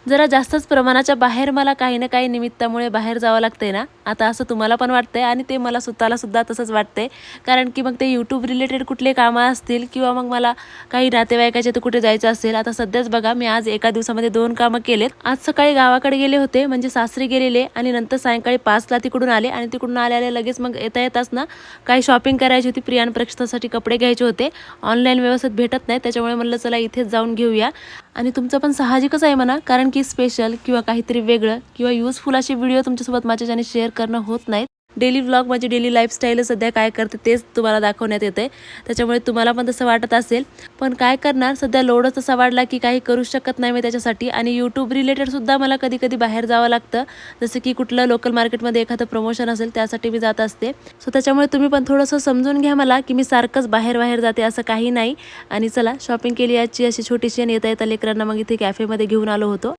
जरा जास्तच प्रमाणाच्या बाहेर मला काही ना काही निमित्तामुळे बाहेर जावं लागतंय ना, आता असं तुम्हाला पण वाटतंय आणि ते मला स्वतःला सुद्धा तसंच वाटतंय. कारण की मग ते यूट्यूब रिलेटेड कुठले कामं असतील किंवा मग मला काही नातेवाईकाच्या तर कुठे जायचं असेल. आता सध्याच बघा मी आज एका दिवसामध्ये 2 कामं केलेत. आज सकाळी गावाकडे गेले होते, म्हणजे सासरी गेलेले आणि नंतर सायंकाळी 5ला तिकडून आले आणि तिकडून आले लगेच मग येताच ना काही शॉपिंग करायची होती. प्रिया आणि प्रक्षितासाठी कपडे घ्यायचे होते. ऑनलाईन व्यवस्थित भेटत नाही, त्याच्यामुळे म्हणलं चला इथेच जाऊन घेऊया. आणि तुमचं पण साहजिकच आहे म्हणा, कारण की स्पेशल किंवा काहीतरी वेगळं किंवा युजफुल असे व्हिडिओ तुमच्यासोबत माझ्याच्याने शेअर करणं होत नाहीत. डेली व्लॉग म्हणजे डेली लाईफस्टाईल सध्या काय करते तेच तुम्हाला दाखवण्यात येते, त्याच्यामुळे तुम्हाला पण तसं वाटत असेल. पण काय करणार, सध्या लोडच तसा वाढला की काही करू शकत नाही मी त्याच्यासाठी. आणि यूट्यूब रिलेटेडसुद्धा मला कधी कधी बाहेर जावं लागतं, जसं की कुठलं लोकल मार्केटमध्ये एखादं प्रमोशन असेल त्यासाठी मी जात असते. सो त्याच्यामुळे तुम्ही पण थोडंसं समजून घ्या मला, की मी सारखंच बाहेर जाते असं काही नाही. आणि चला शॉपिंग केली आजची अशी छोटीशी, आणि येता येता लेकरांना मग इथे कॅफेमध्ये घेऊन आलो होतो.